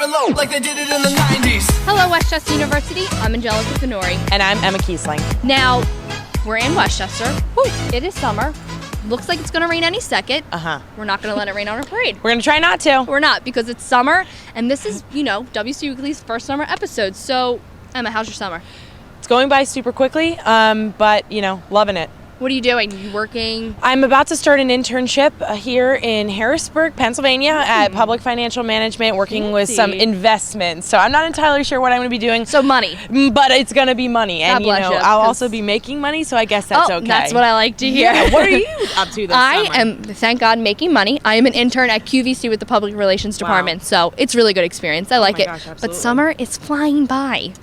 it low like they did it in the 90s. Hello, Westchester University. I'm Angelica Fenori. And I'm Emma Kiesling. Now, we're in Westchester. Woo, it is summer. Looks like it's going to rain any second. We're not going to let it rain on our parade. We're going to try not to. We're not, because it's summer, and this is, WCUWeekly's first summer episode. So, Emma, how's your summer? It's going by super quickly, but, loving it. What are you doing? You working? I'm about to start an internship here in Harrisburg, Pennsylvania at Public Financial Management, working with some investments. So I'm not entirely sure what I'm going to be doing. So money. But it's going to be money. And, God bless you, I'll also be making money, so I guess that's okay. That's what I like to hear. Yeah. What are you up to this summer? I am, thank God, making money. I am an intern at QVC with the Public Relations Department. So it's really good experience. I like it. Gosh, but summer is flying by.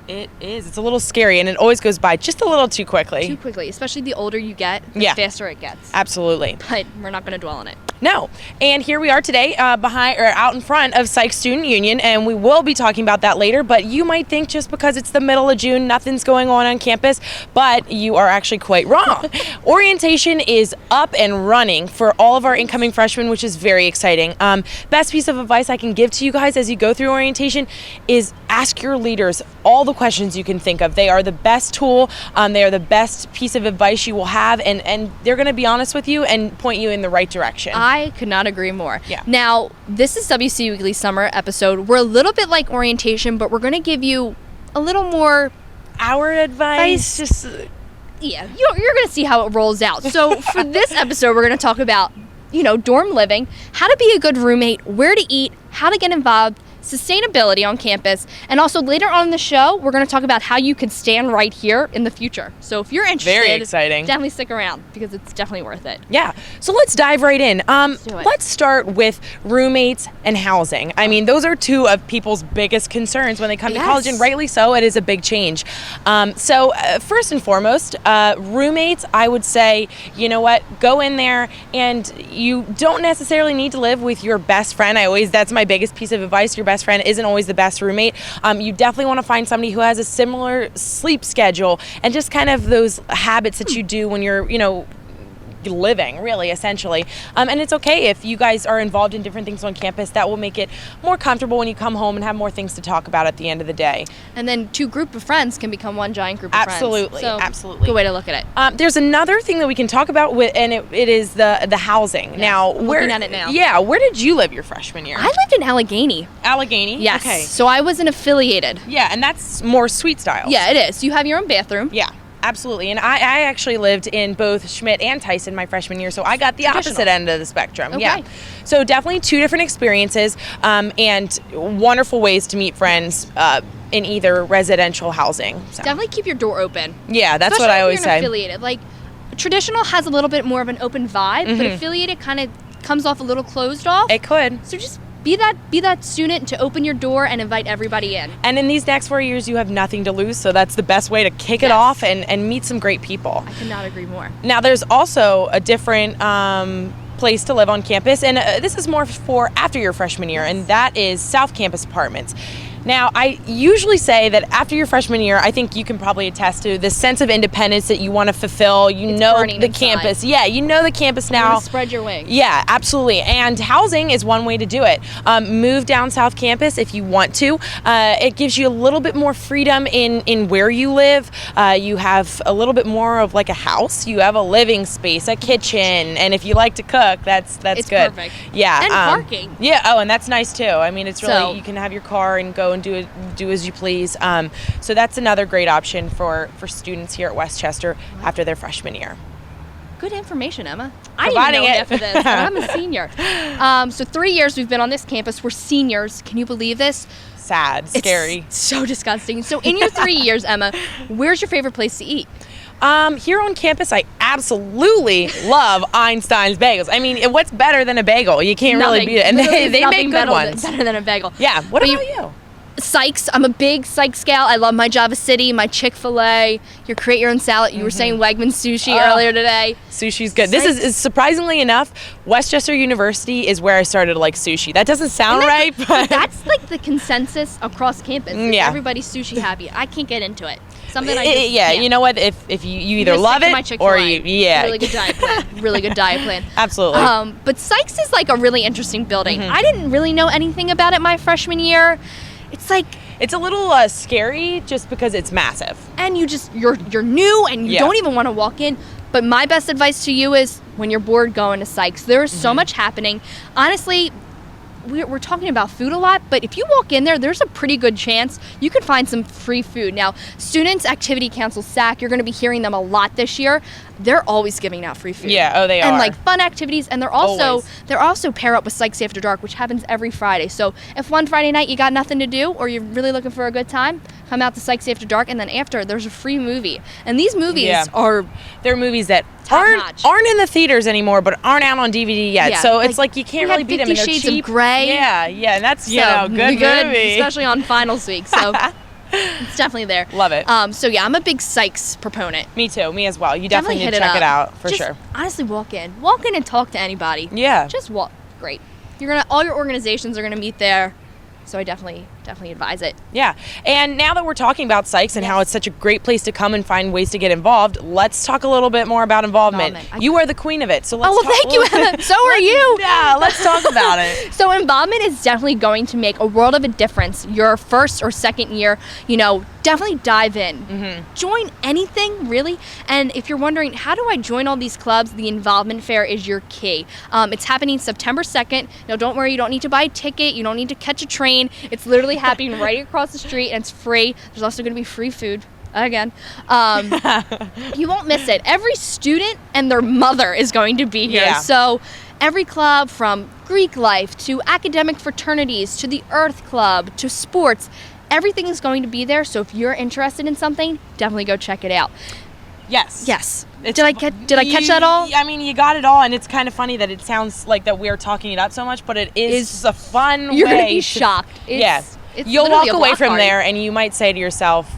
It is. It's a little scary, and it always goes by just a little too quickly. Too quickly, especially the older you get, the faster it gets. Absolutely. But we're not going to dwell on it. No. And here we are today out in front of Psych Student Union, and we will be talking about that later. But you might think just because it's the middle of June, nothing's going on campus, but you are actually quite wrong. Orientation is up and running for all of our incoming freshmen, which is very exciting. Best piece of advice I can give to you guys as you go through orientation is ask your leaders all the questions you can think of. They are the best tool. They are the best piece of advice you will have, and they're going to be honest with you and point you in the right direction. I could not agree more. Yeah. Now, this is WC Weekly summer episode. We're a little bit like orientation, but we're going to give you a little more our advice. You're going to see how it rolls out. So for this episode, we're going to talk about, dorm living, how to be a good roommate, where to eat, how to get involved, sustainability on campus, and also later on in the show, we're going to talk about how you can stand right here in the future. So if you're interested, very exciting. Definitely stick around because it's definitely worth it. Yeah. So let's dive right in. Let's do it. Let's start with roommates and housing. I mean, those are two of people's biggest concerns when they come to college, and rightly so. It is a big change. So first and foremost, roommates, I would say, go in there, and you don't necessarily need to live with your best friend. That's my biggest piece of advice. Your best friend isn't always the best roommate. You definitely want to find somebody who has a similar sleep schedule and just kind of those habits that you do when you're, living, really, essentially. And it's okay if you guys are involved in different things on campus. That will make it more comfortable when you come home and have more things to talk about at the end of the day. And then two group of friends can become one giant group of friends. Absolutely. Good way to look at it. There's another thing that we can talk about, and it is the housing. Yes. Now, looking at it now. Yeah, where did you live your freshman year? I lived in Allegheny. Allegheny? Yes. Okay. So I was an affiliated. Yeah, and that's more suite style. Yeah, it is. You have your own bathroom. Yeah. Absolutely. And I actually lived in both Schmidt and Tyson my freshman year, so I got the opposite end of the spectrum. Okay. Yeah. So definitely two different experiences, and wonderful ways to meet friends in either residential housing. So. Definitely keep your door open. Yeah, that's especially what I always if you're say. Affiliated. Like, traditional has a little bit more of an open vibe, but affiliated kind of comes off a little closed off. It could. So just be that student to open your door and invite everybody in. And in these next 4 years, you have nothing to lose, so that's the best way to kick it off and meet some great people. I cannot agree more. Now, there's also a different place to live on campus, and this is more for after your freshman year, and that is South Campus Apartments. Now, I usually say that after your freshman year, I think you can probably attest to the sense of independence that you want to fulfill. It's know the inside. Campus. Yeah, you know the campus now. You want to spread your wings. Yeah, absolutely. And housing is one way to do it. Move down South Campus if you want to. It gives you a little bit more freedom in where you live. You have a little bit more of like a house. You have a living space, a kitchen, and if you like to cook, that's it's good. Perfect. Yeah. And parking. Yeah. Oh, and that's nice too. I mean, it's really you can have your car and go and do as you please. So that's another great option for students here at Westchester after their freshman year. Good information, Emma. I didn't know after this, but I'm a senior. So 3 years we've been on this campus. We're seniors. Can you believe this? Sad, scary. It's so disgusting. So in your 3 years, Emma, where's your favorite place to eat? Here on campus, I absolutely love Einstein's Bagels. I mean, what's better than a bagel? You can't really beat it. And they make good ones. Better than a bagel. Yeah. What about you? Sykes. I'm a big Sykes gal. I love my Java City, my Chick-fil-A, your create your own salad. You were saying Wegmans sushi earlier today. Sushi's good. This is surprisingly enough, Westchester University is where I started to like sushi. That doesn't sound that's, right, but that's like the consensus across campus. Yeah. Everybody's sushi happy. I can't get into it. Something I just yeah, can't. you know what? If you either Just love stick to my it Chick-fil-A. or yeah. Really good diet plan. Really good diet plan. Absolutely. But Sykes is like a really interesting building. Mm-hmm. I didn't really know anything about it my freshman year. It's like, It's a little scary just because it's massive. and you're new and you Yeah. don't even want to walk in. But my best advice to you is when you're bored, going to Sykes. There is Mm-hmm. so much happening. Honestly, we're talking about food a lot, but if you walk in there, there's a pretty good chance you could find some free food. Now, Students Activity Council, SAC, you're going to be hearing them a lot this year. They're always giving out free food. Yeah, they and are. like fun activities, and they're also pair up with Sykes After Dark, which happens every Friday. So if one Friday night you got nothing to do or you're really looking for a good time, come out to Sykes After Dark, and then after there's a free movie. And these movies are They're movies that Top-notch. aren't in the theaters anymore, but aren't out on DVD yet. Yeah, So it's like, like you can't we really had beat them. 50 And they're Shades of cheap. Grey. Yeah, and that's so good movie. especially on finals week. So it's definitely there. Love it. So yeah, I'm a big Sykes proponent. Me too. Me as well. You definitely need hit to check up. it out for Just sure. Honestly, walk in and talk to anybody. Yeah. Just walk. Great. All your organizations are gonna meet there. So I definitely advise it. Yeah. And now that we're talking about Sykes and how it's such a great place to come and find ways to get involved, let's talk a little bit more about involvement. You You are the queen of it. So let's thank you, Emma. So are you. Yeah, let's talk about it. So involvement is definitely going to make a world of a difference. Your first or second year, definitely dive in. Mm-hmm. Join anything, really. And if you're wondering, how do I join all these clubs? The involvement fair is your key. It's happening September 2nd. Now, don't worry, you don't need to buy a ticket. You don't need to catch a train. It's literally happening right across the street, and it's free. There's also going to be free food. Again, you won't miss it. Every student and their mother is going to be here. Yeah. So every club, from Greek life to academic fraternities to the Earth Club to sports, everything is going to be there. So if you're interested in something, definitely go check it out. Yes. Yes. Did I catch that all? I mean, you got it all, and it's kind of funny that it sounds like that we're talking it up so much, but it is just a fun You're way. going to be shocked. Yes. It's You'll literally walk a away block from party. there, and you might say to yourself,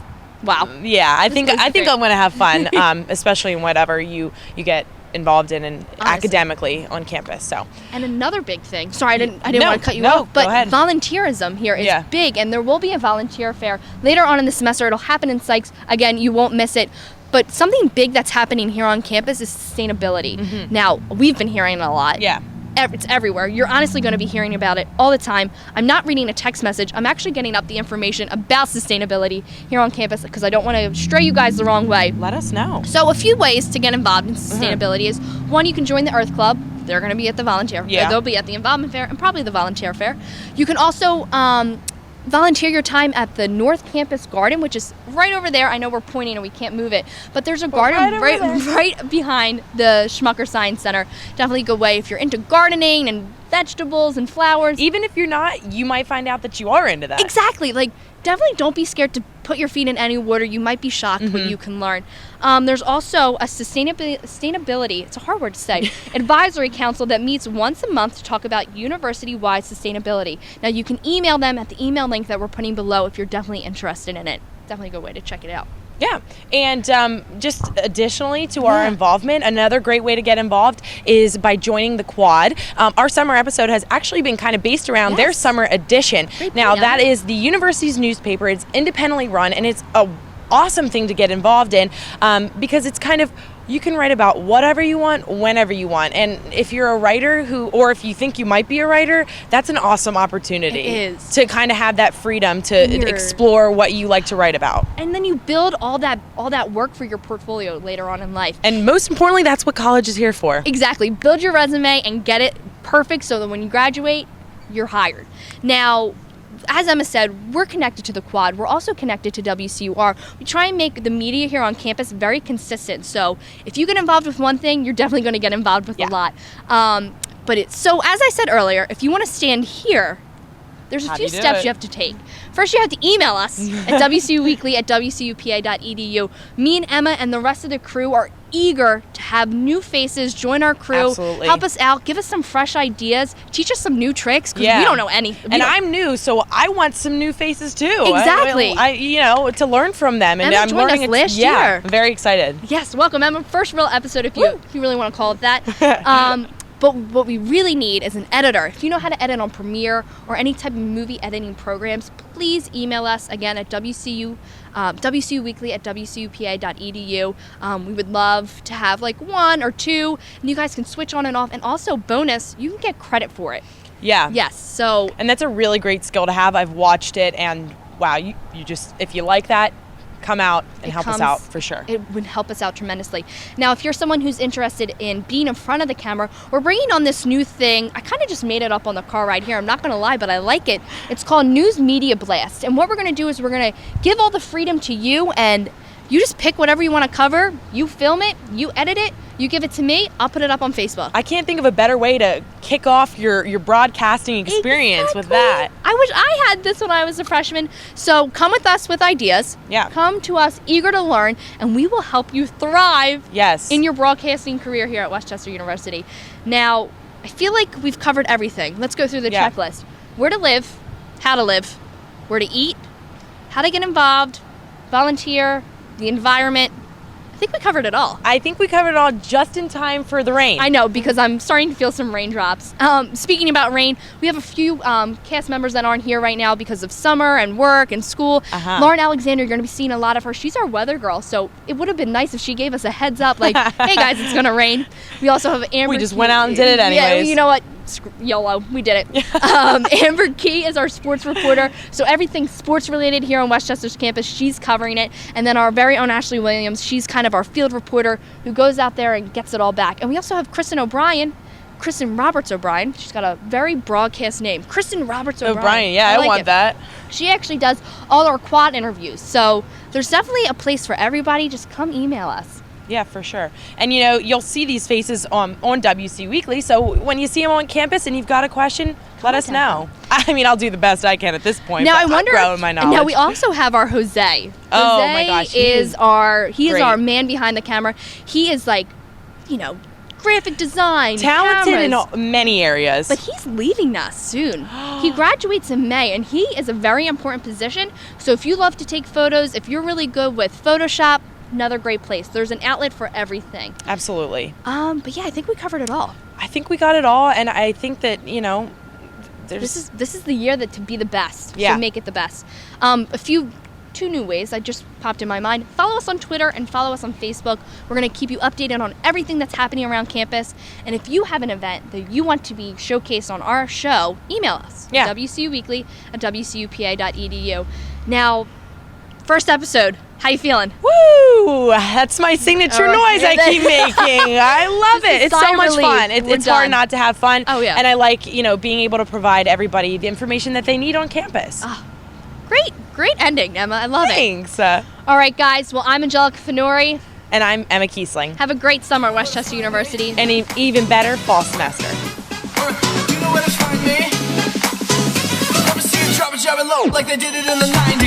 Wow. "Yeah, I think place is I'm great." going to have fun, especially in whatever you get involved in and Honestly. academically on campus." So, And another big thing. Sorry, I didn't No, want to cut you no, off, but go ahead. volunteerism here is Yeah. big, and there will be a volunteer fair later on in the semester. It'll happen in Sykes. Again, you won't miss it. But something big that's happening here on campus is sustainability. Now, we've been hearing it a lot. yeah. It's everywhere. You're honestly going to be hearing about it all the time. I'm not reading a text message. I'm actually getting up the information about sustainability here on campus because I don't want to stray you guys the wrong way. Let us know. So a few ways to get involved in sustainability is, one, you can join the Earth Club. They're going to be at the volunteer. Yeah. They'll be at the involvement fair and probably the volunteer fair. You can also volunteer your time at the North Campus Garden, which is right over there. I know we're pointing and we can't move it, but there's a garden right behind the Schmucker Science Center. Definitely a good way if you're into gardening and vegetables and flowers. Even if you're not, you might find out that you are into that. Exactly. Like, definitely don't be scared to put your feet in any water. You might be shocked what you can learn. There's also a sustainability, it's a hard word to say, advisory council that meets once a month to talk about university-wide sustainability. Now, you can email them at the email link that we're putting below if you're definitely interested in it. Definitely a good way to check it out. Yeah, and just additionally to our involvement, another great way to get involved is by joining the Quad. Our summer episode has actually been kind of based around their summer edition. Great Now, point, that Emma. is the university's newspaper. It's independently run, and it's a awesome thing to get involved in because it's kind of, you can write about whatever you want, whenever you want. And if you're a writer or if you think you might be a writer, that's an awesome opportunity. It is. To kind of have that freedom to explore what you like to write about. And then you build all that work for your portfolio later on in life. And most importantly, that's what college is here for. Exactly. Build your resume and get it perfect so that when you graduate, you're hired. Now, as Emma said, we're connected to the Quad. We're also connected to WCUR. We try and make the media here on campus very consistent. So if you get involved with one thing, you're definitely going to get involved with a lot. So as I said earlier, if you want to stand here, there's a few steps you have to take. First, you have to email us at WCUWeekly at WCUPA.edu. Me and Emma and the rest of the crew are eager to have new faces join our crew. Absolutely. Help us out, give us some fresh ideas, teach us some new tricks because we don't know anything. And I'm new, so I want some new faces too. Exactly. To learn from them. And Emma I'm joined learning us last Yeah, year. I'm very excited. Yes, welcome, Emma. First real episode, if you really want to call it that. But what we really need is an editor. If you know how to edit on Premiere or any type of movie editing programs, please email us again at WCUWeekly at WCUPA.edu. We would love to have like 1 or 2, and you guys can switch on and off. And also, bonus, you can get credit for it. Yeah. Yes. So. And that's a really great skill to have. I've watched it, and wow, you just, if you like that, come out and help us out for sure. It would help us out tremendously. Now, if you're someone who's interested in being in front of the camera, we're bringing on this new thing. I kind of just made it up on the car ride here. I'm not going to lie, but I like it. It's called News Media Blast. And what we're going to do is we're going to give all the freedom to you, and you just pick whatever you want to cover. You film it, you edit it, you give it to me, I'll put it up on Facebook. I can't think of a better way to kick off your broadcasting experience with that. I wish I had this when I was a freshman. So come with us with ideas. Yeah. Come to us eager to learn, and we will help you thrive in your broadcasting career here at Westchester University. Now, I feel like we've covered everything. Let's go through the checklist. Where to live, how to live, where to eat, how to get involved, volunteer, the environment. I think we covered it all. I think we covered it all just in time for the rain. I know, because I'm starting to feel some raindrops. Speaking about rain, we have a few cast members that aren't here right now because of summer and work and school. Lauren Alexander, you're going to be seeing a lot of her. She's our weather girl, so it would have been nice if she gave us a heads up, like, hey guys, it's going to rain. We also have Amber. We just went out and did it anyways. Yeah, you know what? YOLO, we did it. Amber Key is our sports reporter, so everything sports related here on Westchester's campus, she's covering it. And then our very own Ashley Williams, she's kind of our field reporter who goes out there and gets it all back. And we also have Kristen Roberts O'Brien. She's got a very broadcast name, Kristen Roberts O'Brien. Yeah, I want that. She actually does all our quad interviews, so there's definitely a place for everybody. Just come email us. Yeah, for sure. And, you'll see these faces on WC Weekly, so when you see them on campus and you've got a question, let us know. I mean, I'll do the best I can at this point. Now, I wonder. I'm growing my knowledge. Now, we also have our Jose. Oh, my gosh. He is our man behind the camera. He is like, graphic design, talented cameras. in many areas. But he's leaving us soon. He graduates in May, and he is a very important position. So if you love to take photos, if you're really good with Photoshop, another great place. There's an outlet for everything. Absolutely. But yeah, I think we covered it all. I think we got it all, and I think that, this is the year that to be the best. Yeah. So make it the best. Two new ways that just popped in my mind. Follow us on Twitter and follow us on Facebook. We're going to keep you updated on everything that's happening around campus. And if you have an event that you want to be showcased on our show, email us. Yeah. WCUWeekly at WCUPA.edu. Now, first episode. How you feeling? Woo! That's my signature noise I keep making. I love it. It's so much fun. It's hard not to have fun. Oh, yeah. And I like, being able to provide everybody the information that they need on campus. Oh, great ending, Emma. I love it. Thanks. All right, guys. Well, I'm Angelica Finori. And I'm Emma Kiesling. Have a great summer at Westchester University. And even better, fall semester. You know where to find me. Never see a drop it low like they did it in the 90s.